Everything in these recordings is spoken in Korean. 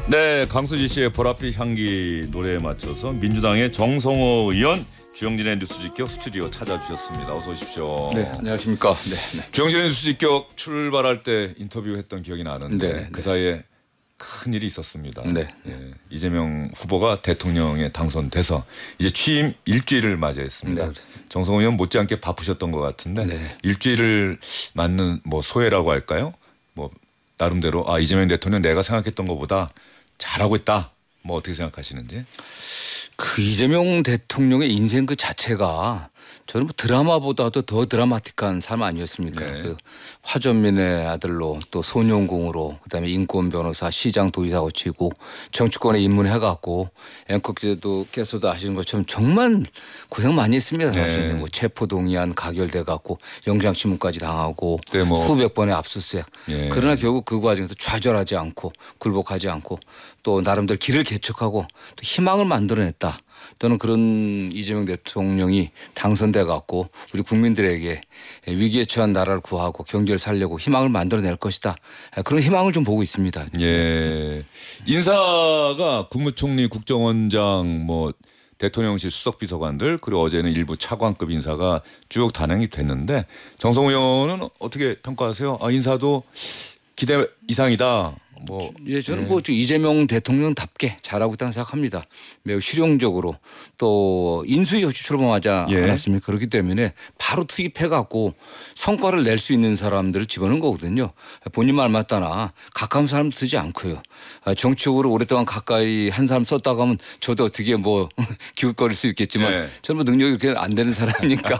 네, 강수지 씨의 보랏빛 향기 노래에 맞춰서 민주당의 정성호 의원, 주영진의 뉴스직격 스튜디오 찾아주셨습니다. 어서 오십시오. 네, 안녕하십니까. 네. 주영진의 뉴스직격 출발할 때 인터뷰했던 기억이 나는데 네. 그 사이에 큰 일이 있었습니다. 네. 예, 이재명 후보가 대통령에 당선돼서 이제 취임 일주일을 맞이했습니다. 네. 정성호 의원 못지않게 바쁘셨던 것 같은데 네. 일주일을 맞는 뭐 소회라고 할까요? 뭐 나름대로 이재명 대통령 내가 생각했던 것보다 잘하고 있다. 뭐 어떻게 생각하시는지? 그 이재명 대통령의 인생 그 자체가 저는 뭐 드라마보다도 더 드라마틱한 삶 아니었습니까? 네. 그 화전민의 아들로 또 소년공으로 그다음에 인권 변호사, 시장 도지사 거치고 정치권에 입문해갖고 앵커께서도 아시는 것처럼 정말 고생 많이 했습니다. 사실 네. 뭐 체포동의안 가결돼갖고 영장신문까지 당하고 네, 뭐. 수백 번의 압수수색. 예. 그러나 결국 그 과정에서 좌절하지 않고 굴복하지 않고 또 나름대로 길을 개척하고 또 희망을 만들어냈다. 또는 그런 이재명 대통령이 당선돼 갖고 우리 국민들에게 위기에 처한 나라를 구하고 경제를 살려고 희망을 만들어낼 것이다. 그런 희망을 좀 보고 있습니다. 예. 인사가 국무총리, 국정원장, 뭐 대통령실 수석비서관들 그리고 어제는 일부 차관급 인사가 쭉 단행이 됐는데 정성호 의원은 어떻게 평가하세요? 인사도 기대 이상이다. 뭐 예, 저는 뭐 이재명 대통령답게 잘하고 있다고 생각합니다. 매우 실용적으로 또 인수위 역시 출범하지 않았습니까? 그렇기 때문에 바로 투입해 갖고 성과를 낼 수 있는 사람들을 집어넣은 거거든요. 본인 말 맞다나 가까운 사람 쓰지 않고요. 정치적으로 오랫동안 가까이 한 사람 썼다고 하면 저도 어떻게 뭐 기웃거릴 수 있겠지만 저는 뭐 능력이 그렇게 안 되는 사람이니까.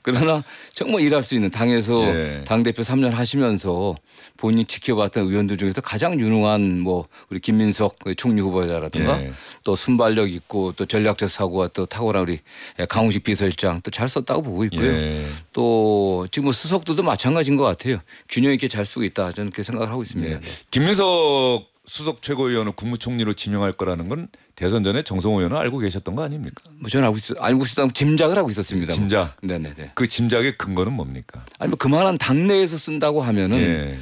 그러나 정말 일할 수 있는 당에서 당대표 3년 하시면서 본인이 지켜봤던 의원들 중에서 가장 유능한 뭐 우리 김민석 총리 후보자라든가 또 순발력 있고 또 전략적 사고가 또 탁월한 우리 강훈식 비서실장 또 잘 썼다고 보고 있고요. 또 지금 뭐 수석들도 마찬가지인 것 같아요. 균형 있게 잘 쓰고 있다. 저는 그렇게 생각을 하고 있습니다. 김민석 수석 최고위원을 국무총리로 지명할 거라는 건 대선 전에 정성호 의원은 알고 계셨던 거 아닙니까? 뭐 저는 알고 있었던 짐작을 하고 있었습니다. 짐작. 네네네. 그 짐작의 근거는 뭡니까? 아니 뭐 그만한 당내에서 쓴다고 하면은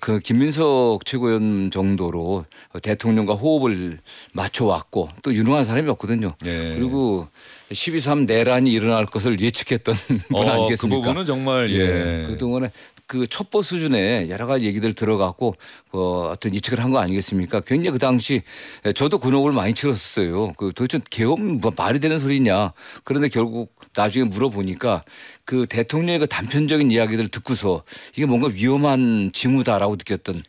그 김민석 최고위원 정도로 대통령과 호흡을 맞춰왔고 또 유능한 사람이 없거든요. 그리고 12.3 내란이 일어날 것을 예측했던 분 아니겠습니까? 그 부분은 정말 그동안에 그 첩보 수준의 여러 가지 얘기들 들어갔고 어떤 예측을 한 거 아니겠습니까? 굉장히 그 당시 저도 근혹을 많이 치렀어요. 그 도대체 계엄 뭐 말이 되는 소리냐. 그런데 결국 나중에 물어보니까 그 대통령의 그 단편적인 이야기들을 듣고서 이게 뭔가 위험한 징후다라고 느꼈던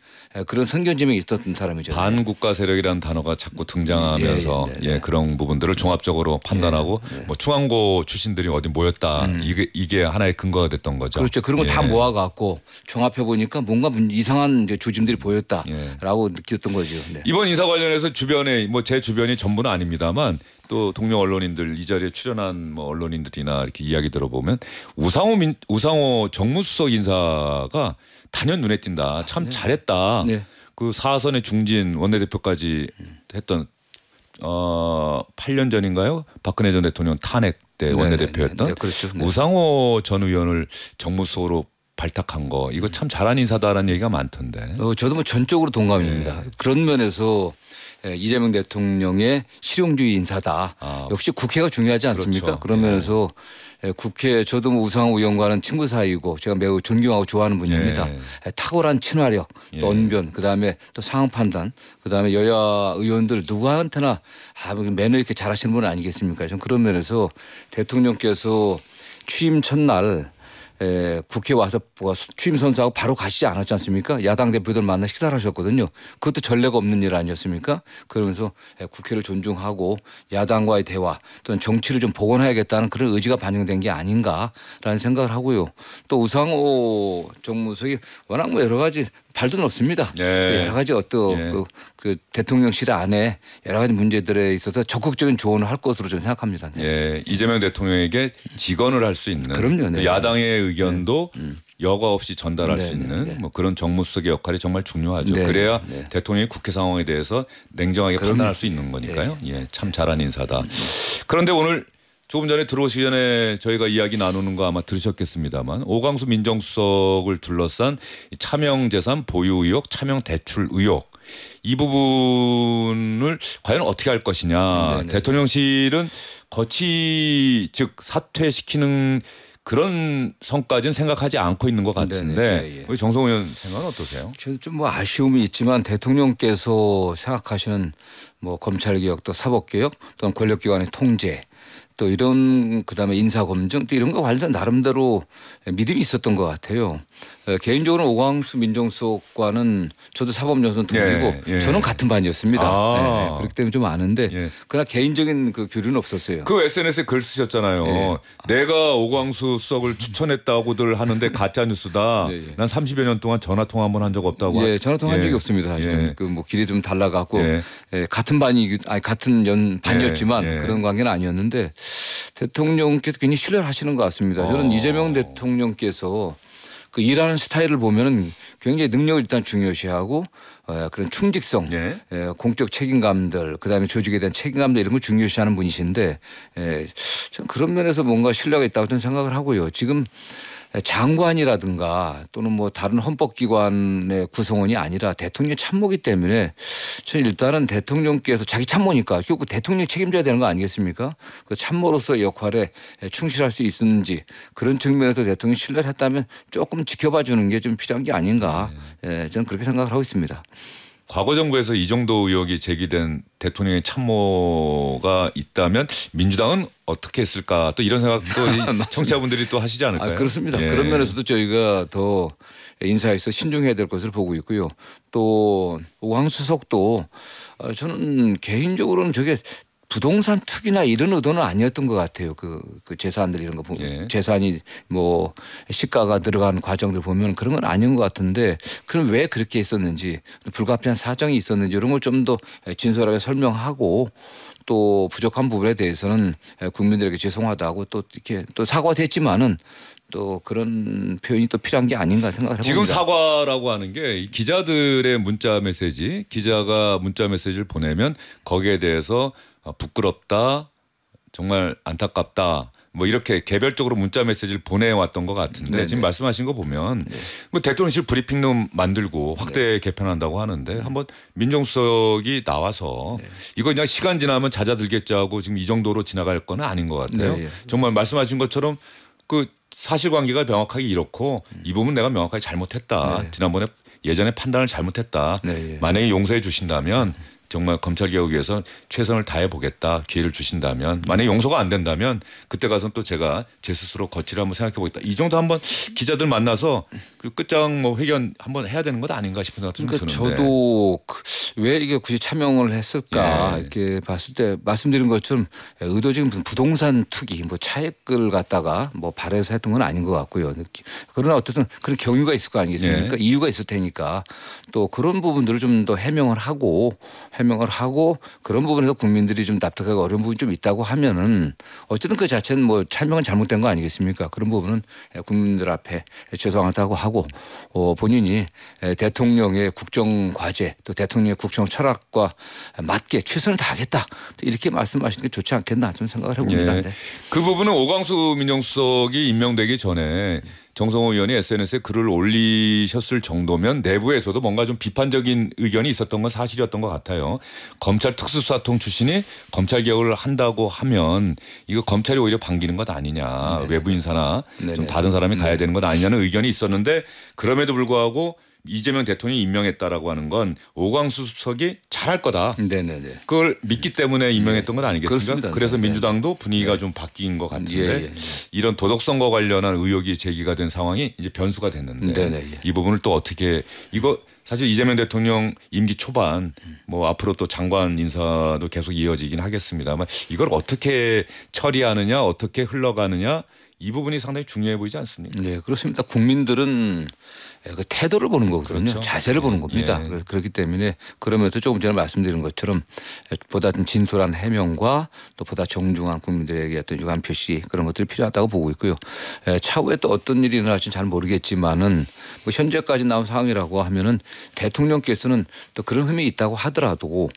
그런 선견지명이 있었던 사람이죠. 반국가 세력이라는 단어가 자꾸 등장하면서 그런 부분들을 종합적으로 판단하고 뭐 중앙고 출신들이 어디 모였다. 이게 하나의 근거가 됐던 거죠. 그렇죠. 그런 거 다 모아갖고 종합해 보니까 뭔가 이상한 이제 조짐들이 보였다라고 느꼈던 거죠. 이번 인사 관련해서 주변에 뭐 제 주변이 전부는 아닙니다만 또 동료 언론인들 이 자리에 출연한 뭐 언론인들이나 이렇게 이야기 들어보면 우상호 정무수석 인사가 단연 눈에 띈다. 참 잘했다. 그 4선의 중진 원내대표까지 했던 8년 전인가요? 박근혜 전 대통령 탄핵 때 원내대표였던 그렇죠. 우상호 전 의원을 정무수석으로 발탁한 거 이거 참 잘한 인사다라는 얘기가 많던데. 저도 뭐 전적으로 동감입니다. 그런 면에서 이재명 대통령의 실용주의 인사다. 역시 국회가 중요하지 않습니까? 그렇죠. 그런 면에서 국회 저도 뭐 우상호 의원과는 친구 사이고 제가 매우 존경하고 좋아하는 분입니다. 탁월한 친화력, 또 언변, 그다음에 또 상황 판단, 그다음에 여야 의원들 누구한테나 매너 있게 잘하시는 분 아니겠습니까? 좀 그런 면에서 대통령께서 취임 첫날 국회 와서 취임 선서하고 바로 가시지 않았지 않습니까? 야당 대표들 만나 식사를 하셨거든요. 그것도 전례가 없는 일 아니었습니까? 그러면서 국회를 존중하고 야당과의 대화 또는 정치를 좀 복원해야겠다는 그런 의지가 반영된 게 아닌가라는 생각을 하고요. 또 우상호 정무수석이 워낙 뭐 여러 가지 발도 높습니다. 여러 가지 어떤 그 대통령실 안에 여러 가지 문제들에 있어서 적극적인 조언을 할 것으로 저는 생각합니다. 이재명 대통령에게 직언을 할 수 있는 그럼요. 야당의 의견도 여과 없이 전달할 수 있는 뭐 그런 정무수석의 역할이 정말 중요하죠. 그래야 대통령이 국회 상황에 대해서 냉정하게 판단할 수 있는 거니까요. 참 잘한 인사다. 그런데 오늘 조금 전에 들어오시기 전에 저희가 이야기 나누는 거 아마 들으셨겠습니다만 오광수 민정수석을 둘러싼 이 차명재산 보유 의혹, 차명 대출 의혹 이 부분을 과연 어떻게 할 것이냐. 네네. 대통령실은 거치 즉 사퇴시키는 그런 성까지는 생각하지 않고 있는 것 같은데 네네. 예. 우리 정성호 의원 생각은 어떠세요? 저는 좀 뭐 아쉬움이 있지만 대통령께서 생각하시는 뭐 검찰개혁 또 사법개혁 또는 권력기관의 통제 또 이런 그다음에 인사검증 또 이런 거 관련 나름대로 믿음이 있었던 것 같아요. 개인적으로 오광수 민정수석과는 저도 사법연수원 동기고 예, 예. 저는 같은 반이었습니다. 아. 그렇기 때문에 좀 아는데 예. 그러나 개인적인 그 교류는 없었어요. 그 SNS에 글 쓰셨잖아요. 예. 내가 오광수 수석을 추천했다고들 하는데 가짜 뉴스다. 예, 예. 난 30여 년 동안 전화 통화 한 번 한 적 없다고. 예, 전화 통화한 적이 없습니다. 사실은 예. 그 뭐 길이 좀 달라갖고 예. 같은 반이 아니 같은 연 반이었지만 예. 그런 관계는 아니었는데 대통령께서 굉장히 신뢰를 하시는 것 같습니다. 저는 이재명 대통령께서 그 일하는 스타일을 보면은 굉장히 능력을 일단 중요시하고 그런 충직성, 예. 공적 책임감들, 그다음에 조직에 대한 책임감들 이런 걸 중요시하는 분이신데 저는 그런 면에서 뭔가 신뢰가 있다고 저는 생각을 하고요. 지금 장관이라든가 또는 뭐 다른 헌법기관의 구성원이 아니라 대통령 참모기 때문에 저는 일단은 대통령께서 자기 참모니까 결국 대통령이 책임져야 되는 거 아니겠습니까? 그 참모로서의 역할에 충실할 수 있는지 그런 측면에서 대통령이 신뢰를 했다면 조금 지켜봐 주는 게 좀 필요한 게 아닌가 저는 그렇게 생각을 하고 있습니다. 과거 정부에서 이 정도 의혹이 제기된 대통령의 참모가 있다면 민주당은 어떻게 했을까 또 이런 생각도 이 청취자분들이 또 하시지 않을까요? 그렇습니다. 예. 그런 면에서도 저희가 더 인사에서 신중해야 될 것을 보고 있고요. 또 오광수 수석도 저는 개인적으로는 저게 부동산 투기나 이런 의도는 아니었던 것 같아요. 그 재산들 이런 거 보면 예. 재산이 뭐 시가가 들어간 과정들 보면 그런 건 아닌 것 같은데 그럼 왜 그렇게 했었는지 불가피한 사정이 있었는지 이런 걸 좀 더 진솔하게 설명하고 또 부족한 부분에 대해서는 국민들에게 죄송하다고 또 이렇게 또 사과됐지만은 또 그런 표현이 또 필요한 게 아닌가 생각을 해봅니다. 지금 사과라고 하는 게 이 기자들의 문자 메시지, 기자가 문자 메시지를 보내면 거기에 대해서 부끄럽다, 정말 안타깝다, 뭐 이렇게 개별적으로 문자 메시지를 보내왔던 것 같은데 네네. 지금 말씀하신 거 보면 네. 뭐 대통령실 브리핑룸 만들고 확대 개편한다고 하는데 한번 민정수석이 나와서 이거 그냥 시간 지나면 잦아들겠지 하고 지금 이 정도로 지나갈 건 아닌 것 같아요. 네. 정말 말씀하신 것처럼 그 사실관계가 명확하게 이렇고 이 부분 내가 명확하게 잘못했다. 네. 지난번에 예전에 판단을 잘못했다. 네. 만약에 용서해 주신다면 정말 검찰개혁 위해서 최선을 다해 보겠다. 기회를 주신다면 만약에 용서가 안 된다면 그때 가서는 또 제가 제 스스로 거취를 한번 생각해 보겠다. 이 정도 한번 기자들 만나서 그 끝장 뭐 회견 한번 해야 되는 것 아닌가 싶은 생각도 좀 그러니까 드는데. 저도 왜 이게 굳이 차명을 했을까 예. 이렇게 봤을 때 말씀드린 것처럼 의도적인 무슨 부동산 투기 뭐 차익을 갖다가 뭐 발해서 했던 건 아닌 것 같고요. 그러나 어쨌든 그런 경위가 있을 거 아니겠습니까? 예. 이유가 있을 테니까 또 그런 부분들을 좀 더 해명을 하고 그런 부분에서 국민들이 좀 납득하기 어려운 부분이 좀 있다고 하면은 어쨌든 그 자체는 뭐 차명은 잘못된 거 아니겠습니까? 그런 부분은 국민들 앞에 죄송하다고 하고 본인이 대통령의 국정 과제 또 대통령의 국정 철학과 맞게 최선을 다하겠다 이렇게 말씀하시는 게 좋지 않겠나 좀 생각을 해봅니다. 예. 네. 그 부분은 오광수 민정수석이 임명되기 전에 정성호 의원이 SNS에 글을 올리셨을 정도면 내부에서도 뭔가 좀 비판적인 의견이 있었던 건 사실이었던 것 같아요. 검찰 특수수사통 출신이 검찰 개혁을 한다고 하면 이거 검찰이 오히려 반기는 것 아니냐. 네네. 외부 인사나 좀 네네. 다른 사람이 가야 되는 것 아니냐는 의견이 있었는데 그럼에도 불구하고 이재명 대통령이 임명했다라고 하는 건 오광수 수석이 잘할 거다. 네네네. 그걸 믿기 때문에 임명했던 건 아니겠습니까? 그렇습니다. 그래서 네. 민주당도 분위기가 좀 바뀐 것 같은데 예. 이런 도덕성과 관련한 의혹이 제기가 된 상황이 이제 변수가 됐는데 네네. 예. 이 부분을 또 어떻게 이거 사실 이재명 대통령 임기 초반 뭐 앞으로 또 장관 인사도 계속 이어지긴 하겠습니다만 이걸 어떻게 처리하느냐 어떻게 흘러가느냐 이 부분이 상당히 중요해 보이지 않습니까? 네, 그렇습니다. 국민들은 그 태도를 보는 거거든요. 그렇죠. 자세를 보는 겁니다. 예. 그렇기 때문에 그러면서 조금 전에 말씀드린 것처럼 보다 좀 진솔한 해명과 또 보다 정중한 국민들에게 어떤 유감 표시 그런 것들이 필요하다고 보고 있고요. 차후에 또 어떤 일이 일어날지는 잘 모르겠지만은 뭐 현재까지 나온 상황이라고 하면은 대통령께서는 또 그런 흠이 있다고 하더라도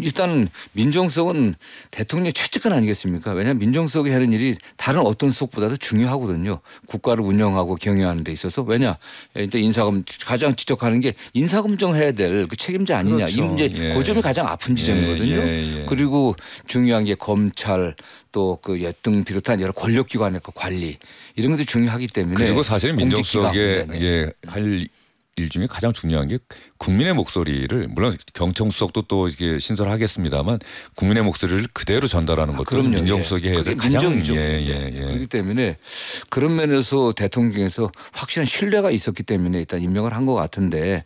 일단은 민정수석은 대통령의 최측근 아니겠습니까? 왜냐하면 민정수석이 하는 일이 다른 어떤 수석보다도 중요하거든요. 국가를 운영하고 경영하는 데 있어서 왜냐 일단 인사검 가장 지적하는 게 인사검증해야 될 그 책임자 아니냐 그렇죠. 이 문제 예. 그 점이 가장 아픈 지점이거든요. 그리고 중요한 게 검찰 또 그 예등 비롯한 여러 권력기관의 그 관리 이런 것도 중요하기 때문에 그리고 사실은 민정수석의 네. 할 일 중에 가장 중요한 게 국민의 목소리를 물론 경청수석도 또 이게 신설하겠습니다만 국민의 목소리를 그대로 전달하는 것도 그럼요. 민정수석이 해야 될 가장 민정이죠. 그렇기 때문에 그런 면에서 대통령에서 확실한 신뢰가 있었기 때문에 일단 임명을 한 것 같은데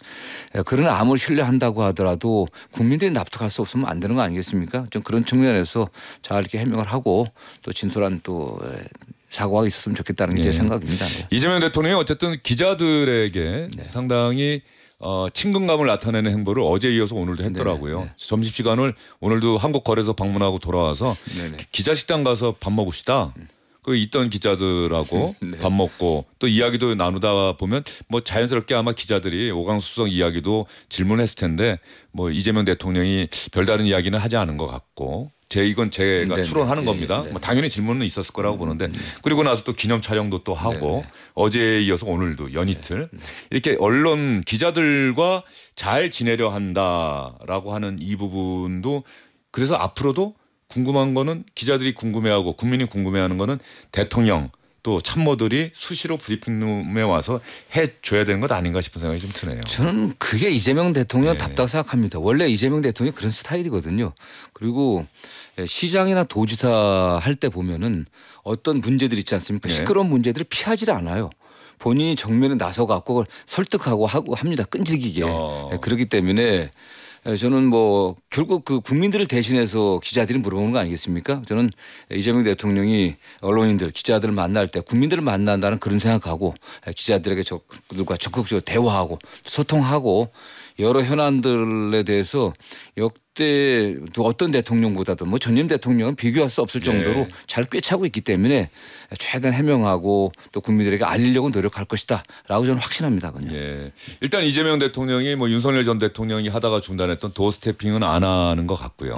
그러나 아무리 신뢰한다고 하더라도 국민들이 납득할 수 없으면 안 되는 거 아니겠습니까? 좀 그런 측면에서 잘 이렇게 해명을 하고 또 진솔한 또 사고가 있었으면 좋겠다는 게 제 생각입니다. 네. 이재명 대통령이 어쨌든 기자들에게 상당히 친근감을 나타내는 행보를 어제 이어서 오늘도 했더라고요. 점심시간을 오늘도 한국거래소 방문하고 돌아와서 기자식당 가서 밥 먹읍시다. 그 있던 기자들하고 밥 먹고 또 이야기도 나누다 보면 뭐 자연스럽게 아마 기자들이 오광수석 이야기도 질문했을 텐데 뭐 이재명 대통령이 별다른 이야기는 하지 않은 것 같고 이건 제가 추론하는 겁니다. 뭐 당연히 질문은 있었을 거라고 보는데 그리고 나서 또 기념 촬영도 또 하고 어제에 이어서 오늘도 연이틀 이렇게 언론 기자들과 잘 지내려 한다라고 하는 이 부분도 그래서 앞으로도 궁금한 거는 기자들이 궁금해하고 국민이 궁금해하는 거는 대통령 또 참모들이 수시로 브리핑룸에 와서 해줘야 되는 것 아닌가 싶은 생각이 좀 드네요. 저는 그게 이재명 대통령 답다고 생각합니다. 원래 이재명 대통령이 그런 스타일이거든요. 그리고 시장이나 도지사 할 때 보면은 어떤 문제들 있지 않습니까? 시끄러운 문제들을 피하지 않아요. 본인이 정면에 나서 갖고 설득하고 하고 합니다. 끈질기게. 그렇기 때문에 저는 뭐 결국 그 국민들을 대신해서 기자들이 물어보는 거 아니겠습니까? 저는 이재명 대통령이 언론인들 기자들을 만날 때 국민들을 만난다는 그런 생각하고 기자들에게 그들과 적극적으로 대화하고 소통하고 여러 현안들에 대해서 역대 어떤 대통령보다도 뭐 전임 대통령은 비교할 수 없을 정도로 잘 꿰차고 있기 때문에 최대한 해명하고 또 국민들에게 알리려고 노력할 것이다라고 저는 확신합니다. 그냥. 일단 이재명 대통령이 뭐 윤석열 전 대통령이 하다가 중단했던 도어 스태핑은 안 하는 것 같고요.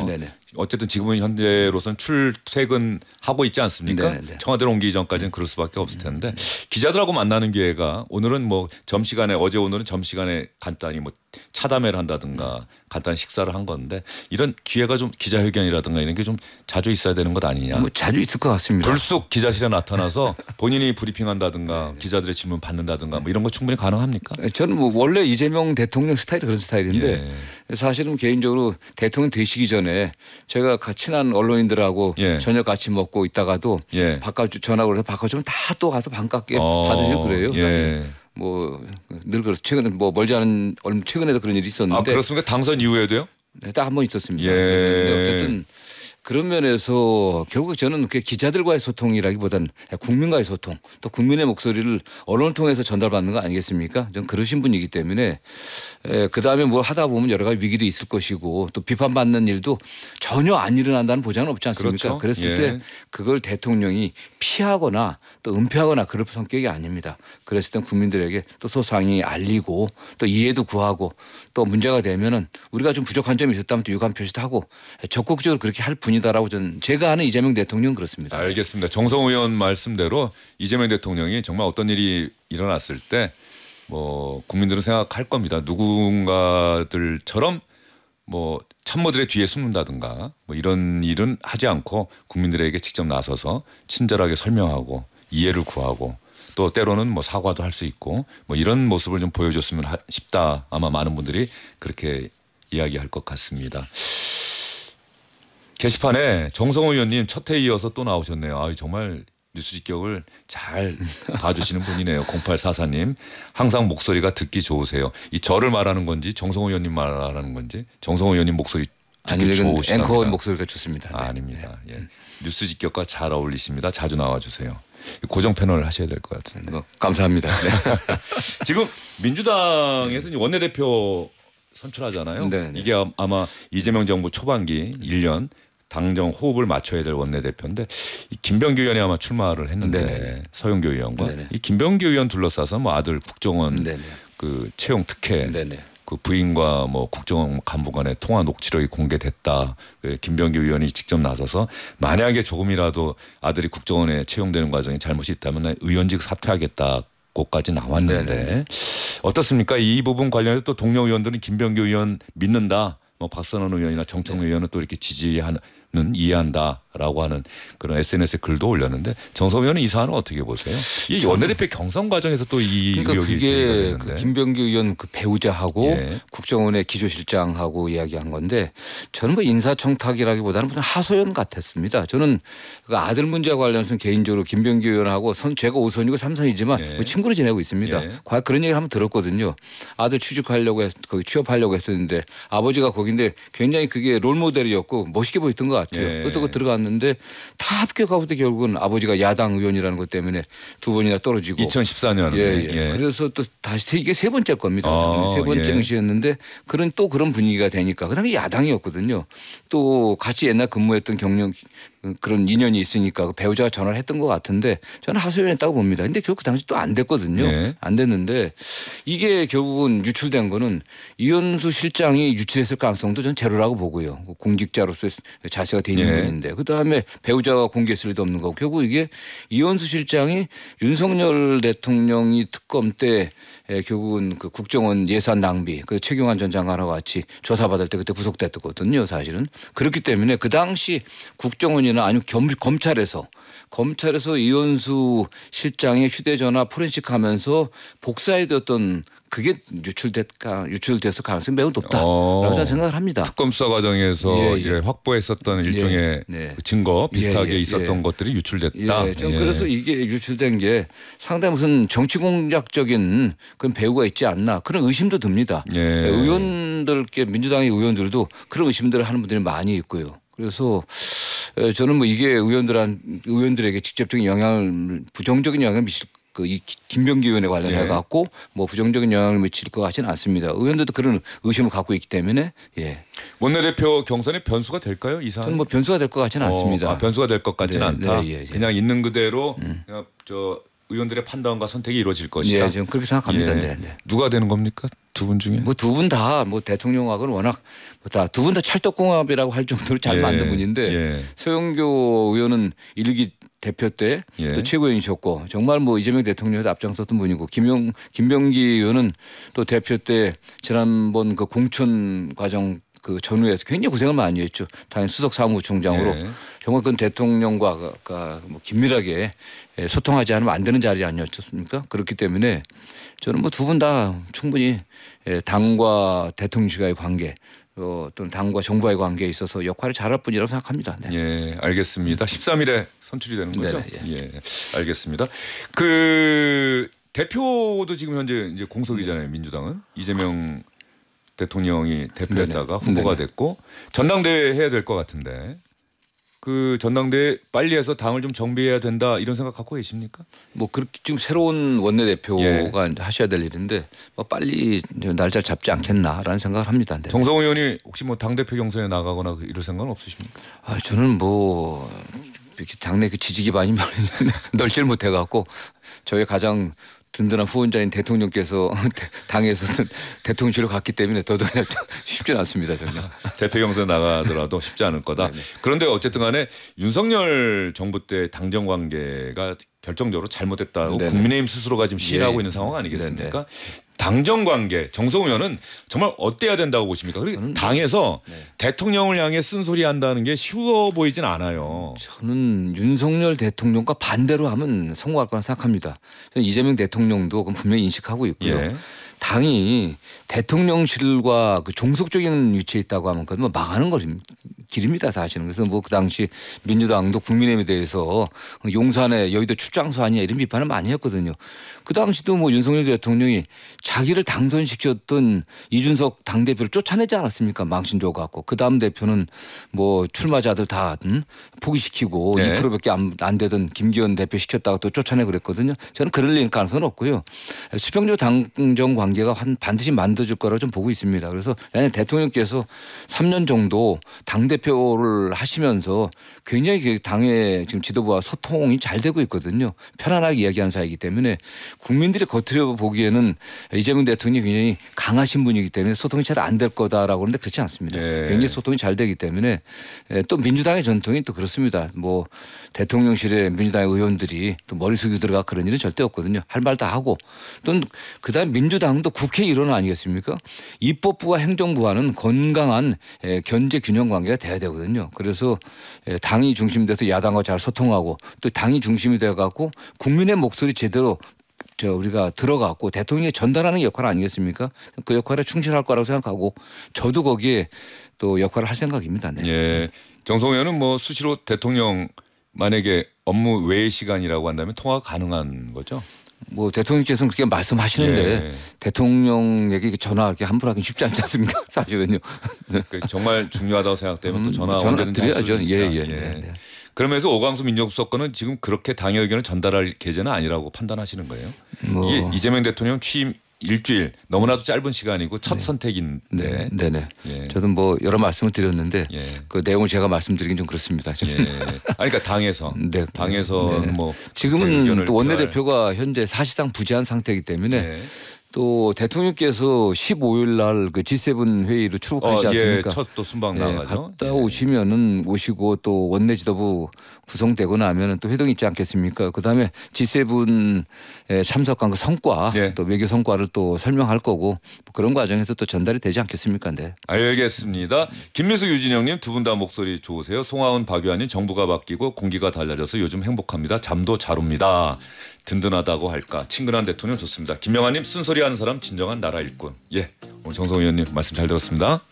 어쨌든 지금은 현재로서는 출퇴근하고 있지 않습니까? 청와대로 옮기기 전까지는 그럴 수밖에 없을 텐데 기자들하고 만나는 기회가 오늘은 뭐 점심시간에 어제 오늘은 점심시간에 간단히 뭐 차담회를 한다든가 간단히 식사를 한 건데 이런 기회가 좀 기자회견이라든가 이런 게 좀 자주 있어야 되는 것 아니냐. 뭐 자주 있을 것 같습니다. 불쑥 기자실에 나타나서 본인이 브리핑한다든가 기자들의 질문 받는다든가 뭐 이런 거 충분히 가능합니까? 저는 뭐 원래 이재명 대통령 스타일이 그런 스타일인데 사실은 개인적으로 대통령 되시기 전에 제가 친한 언론인들하고 저녁 같이 먹고 있다가도 바꿔 전화를 해서 바꿔주면 다 또 가서 반갑게 받으시고 그래요. 뭐 늘 그렇죠. 최근에 뭐 멀지 않은 얼마 최근에도 그런 일이 있었는데. 아 그렇습니까? 당선 이후에도요? 네, 딱 한 번 있었습니다. 근데 어쨌든 그런 면에서 결국 저는 그 기자들과의 소통이라기보다는 국민과의 소통 또 국민의 목소리를 언론을 통해서 전달받는 거 아니겠습니까? 전 그러신 분이기 때문에 그다음에 뭐 하다 보면 여러 가지 위기도 있을 것이고 또 비판받는 일도 전혀 안 일어난다는 보장은 없지 않습니까? 그랬을 때 그걸 대통령이 피하거나 또 은폐하거나 그럴 성격이 아닙니다. 그랬을 땐 국민들에게 또 소상히 알리고 또 이해도 구하고 또 문제가 되면은 우리가 좀 부족한 점이 있었다면 또 유감 표시도 하고 적극적으로 그렇게 할 분이다라고 저는 제가 아는 이재명 대통령은 그렇습니다. 알겠습니다. 정성호 의원 말씀대로 이재명 대통령이 정말 어떤 일이 일어났을 때 뭐 국민들은 생각할 겁니다. 누군가들처럼 뭐 참모들의 뒤에 숨는다든가 뭐 이런 일은 하지 않고 국민들에게 직접 나서서 친절하게 설명하고 이해를 구하고 또 때로는 뭐 사과도 할 수 있고 뭐 이런 모습을 좀 보여줬으면 싶다. 아마 많은 분들이 그렇게 이야기할 것 같습니다. 게시판에 정성호 의원님 첫 회 이어서 또 나오셨네요. 아 정말 뉴스 직격을 잘 봐주시는 분이네요. 0844님 항상 목소리가 듣기 좋으세요. 이 저를 말하는 건지 정성호 의원님 말하는 건지 정성호 의원님 목소리 듣기 좋으시답니다. 앵커 목소리가 좋습니다. 아닙니다. 뉴스 직격과 잘 어울리십니다. 자주 나와주세요. 고정 패널을 하셔야 될 것 같은데. 감사합니다. 네. 지금 민주당에서 이제 원내대표 선출하잖아요. 네, 네. 이게 아마 이재명 정부 초반기 1년 당정 호흡을 맞춰야 될 원내대표인데 이 김병기 의원이 아마 출마를 했는데 네네. 서영교 의원과 네네. 이 김병기 의원 둘러싸서 뭐 아들 국정원 네네. 그 채용 특혜 네네. 그 부인과 뭐 국정원 간부 간의 통화 녹취록이 공개됐다. 그 김병기 의원이 직접 나서서 만약에 조금이라도 아들이 국정원에 채용되는 과정에 잘못이 있다면 의원직 사퇴하겠다고까지 나왔는데 네네. 어떻습니까? 이 부분 관련해서 또 동료 의원들은 김병기 의원 믿는다. 뭐 박선원 의원이나 정청래 의원은 또 이렇게 지지하는 이해한다라고 하는 그런 SNS에 글도 올렸는데 정성 의원은 이 사안은 어떻게 보세요? 이 원내대표 경선 과정에서 또 이 그러니까 의혹이 그게 제기되는데. 그 김병기 의원 그 배우자하고 예. 국정원의 기조실장하고 이야기한 건데 저는 뭐 인사청탁이라기보다는 무슨 하소연 같았습니다. 저는 그 아들 문제와 관련해서는 개인적으로 김병기 의원하고 제가 5선이고 3선이지만 예. 뭐 친구로 지내고 있습니다. 예. 과연 그런 얘기를 한번 들었거든요. 아들 거기 취업하려고 했었는데 아버지가 거긴데 굉장히 그게 롤 모델이었고 멋있게 보였던 것 같아요. 예. 그래서 그 들어갔는데 다 합격하고 결국은 아버지가 야당 의원이라는 것 때문에 두 번이나 떨어지고 2014년에 예. 그래서 또 다시 이게 세 번째 겁니다. 세 번째 예. 응시였는데 그런 분위기가 되니까 그 당시 야당이었거든요. 또 같이 옛날 근무했던 경력 그런 인연이 있으니까 그 배우자가 전화를 했던 것 같은데 저는 하소연했다고 봅니다. 근데 결국 그 당시 또 안 됐거든요. 예. 안 됐는데 이게 결국은 유출된 거는 이현수 실장이 유출했을 가능성도 전 제로라고 보고요. 공직자로서 자세가 돼 있는 예. 분인데 그다음에 배우자가 공개했을 리도 없는 거고 결국 이게 이현수 실장이 윤석열 대통령이 특검 때 결국은 그 국정원 예산 낭비 그 최경환 전 장관하고 같이 조사받을 때 그때 구속됐거든요. 사실은. 그렇기 때문에 그 당시 국정원이나 아니면 검찰에서 이현수 실장의 휴대전화 포렌식하면서 복사해 뒀던 그게 유출돼서 가능성이 매우 높다라고 저는 생각을 합니다. 특검 수사 과정에서 예. 확보했었던 일종의 네. 그 증거 비슷하게 예. 있었던 것들이 유출됐다. 예, 좀 그래서 이게 유출된 게 상당히 무슨 정치 공작적인 그런 배후가 있지 않나 그런 의심도 듭니다. 예. 의원들께 민주당의 의원들도 그런 의심들을 하는 분들이 많이 있고요. 그래서 저는 뭐 이게 의원들에게 직접적인 부정적인 영향을 미칠 이 김병기 의원에 관련해 갖고 뭐 부정적인 영향을 미칠 것 같지는 않습니다. 의원들도 그런 의심을 갖고 있기 때문에 예. 원내대표 경선의 변수가 될까요? 이 사안? 저는 뭐 변수가 될 것 같지는 않습니다. 변수가 될 것 같지는 네, 않다. 네, 예. 그냥 있는 그대로 그냥 의원들의 판단과 선택이 이루어질 것이다. 예, 저는 그렇게 생각합니다. 예. 네, 네. 누가 되는 겁니까? 두 분 중에? 뭐 두 분 다 뭐 대통령하고는 워낙 두 분 다 찰떡궁합이라고 할 정도로 잘 예. 만든 분인데 예. 서영교 의원은 1기 대표 때 예. 또 최고위원이셨고 정말 뭐 이재명 대통령에도 앞장섰던 분이고 김병기 의원은 또 대표 때 지난번 그 공천 과정 그 전후에서 굉장히 고생을 많이 했죠. 당연히 수석 사무총장으로 예. 정말 그 대통령과 뭐 긴밀하게 소통하지 않으면 안 되는 자리 아니었습니까? 그렇기 때문에 저는 뭐 두 분 다 충분히 당과 대통령과의 관계 또는 당과 정부와의 관계에 있어서 역할을 잘할 분이라고 생각합니다. 네. 예, 알겠습니다. 13일에 선출이 되는 거죠? 네네, 예, 알겠습니다. 그 대표도 지금 현재 이제 공석이잖아요. 민주당은 이재명 대통령이 대표했다가 후보가 됐고 전당대회 해야 될 것 같은데 그 전당대회 빨리 해서 당을 좀 정비해야 된다 이런 생각 갖고 계십니까? 뭐 그렇게 지금 새로운 원내대표가 이제 하셔야 될 일인데 뭐 빨리 날짜를 잡지 않겠나라는 생각을 합니다. 네. 정성 의원이 혹시 뭐 당 대표 경선에 나가거나 이럴 생각은 없으십니까? 저는 뭐 이렇게 당내 그 지지 기반이 넓질 못해 갖고 저희 가장 든든한 후원자인 대통령께서 당에서는 대통령실로 갔기 때문에 더더욱 쉽지는 않습니다. 전혀. 대표 경선 나가더라도 쉽지 않을 거다. 네네. 그런데 어쨌든 간에 윤석열 정부 때 당정 관계가 결정적으로 잘못됐다고 네네. 국민의힘 스스로가 지금 시인하고 예. 있는 상황 아니겠습니까? 네네. 당정 관계 정성 의원은 정말 어때야 된다고 보십니까? 그리고 당에서 대통령을 향해 쓴소리 한다는 게 쉬워 보이진 않아요. 저는 윤석열 대통령과 반대로 하면 성공할 거라 생각합니다. 저는 이재명 대통령도 그건 분명히 인식하고 있고요. 예. 당이 대통령실과 그 종속적인 위치에 있다고 하면 그건 뭐 망하는 길입니다. 사실은. 그래서 뭐 그 당시 민주당도 국민의힘에 대해서 용산에 여의도 출장소 아니냐 이런 비판을 많이 했거든요. 그 당시도 뭐 윤석열 대통령이 자기를 당선시켰던 이준석 당대표를 쫓아내지 않았습니까? 망신 줘갖고. 그 다음 대표는 뭐 출마자들 다 포기시키고 네. 2%밖에 안 되던 김기현 대표 시켰다가 또 쫓아내고 그랬거든요. 저는 그럴 가능성은 없고요. 수평적 당정 관계가 반드시 만들어질 거라고 좀 보고 있습니다. 그래서 대통령께서 3년 정도 당대표를 하시면서 굉장히 당의 지금 지도부와 소통이 잘 되고 있거든요. 편안하게 이야기하는 사이이기 때문에 국민들이 겉으로 보기에는 이재명 대통령이 굉장히 강하신 분이기 때문에 소통이 잘 안 될 거다라고 하는데 그렇지 않습니다. 네. 굉장히 소통이 잘 되기 때문에 또 민주당의 전통이 또 그렇습니다. 뭐 대통령실에 민주당의 의원들이 또 머리 숙이고 들어가 그런 일은 절대 없거든요. 할 말 다 하고 또 그다음 민주당도 국회 일원 아니겠습니까? 입법부와 행정부와는 건강한 견제 균형 관계가 돼야 되거든요. 그래서 당이 중심돼서 야당과 잘 소통하고 또 당이 중심이 되어 갖고 국민의 목소리 제대로 우리가 들어갔고 대통령이 전달하는 역할 아니겠습니까? 그 역할에 충실할 거라고 생각하고 저도 거기에 또 역할을 할 생각입니다. 네. 예. 정성호 의원은 뭐 수시로 대통령 만약에 업무 외의 시간이라고 한다면 통화 가능한 거죠? 뭐 대통령께서는 그렇게 말씀하시는데 예. 대통령에게 전화 이렇게 함부로 하기 쉽지 않지 않습니까? 사실은요. 정말 중요하다고 생각되면 또 전화 전화 언제든지 할 수 드려야죠. 있으니까. 예. 예. 네. 그러면서 오광수 민정수석관은 지금 그렇게 당의 의견을 전달할 계제는 아니라고 판단하시는 거예요. 이게 이재명 대통령 취임 일주일 너무나도 짧은 시간이고 첫 선택인데. 네네. 예. 저도 뭐 여러 말씀을 드렸는데 예. 그 내용을 제가 말씀드리긴 좀 그렇습니다. 예. 아니, 그러니까 당에서 네. 당에서 네. 뭐 지금은 또 원내대표가 현재 사실상 부재한 상태이기 때문에 네. 또 대통령께서 15일 날 그 G7 회의로 출국하지 않습니까? 예, 첫 또 순방 예, 나가죠. 갔다 오시면은 오시고 또 원내 지도부 구성되고 나면은 또 회동이 있지 않겠습니까? 그다음에 G7에 참석한 그 성과 예. 또 외교 성과를 또 설명할 거고 그런 과정에서 또 전달이 되지 않겠습니까? 네. 알겠습니다. 김민수 유진영님 두 분 다 목소리 좋으세요. 송하은 박유한님 정부가 바뀌고 공기가 달라져서 요즘 행복합니다. 잠도 잘 옵니다. 든든하다고 할까. 친근한 대통령 좋습니다. 김명환님 쓴소리 하는 사람 진정한 나라 일꾼. 예, 오늘 정성호 의원님 말씀 잘 들었습니다.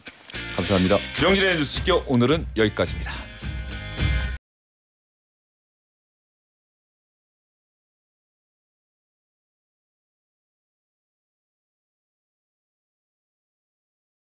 감사합니다. 주영진의 뉴스 직격 오늘은 여기까지입니다.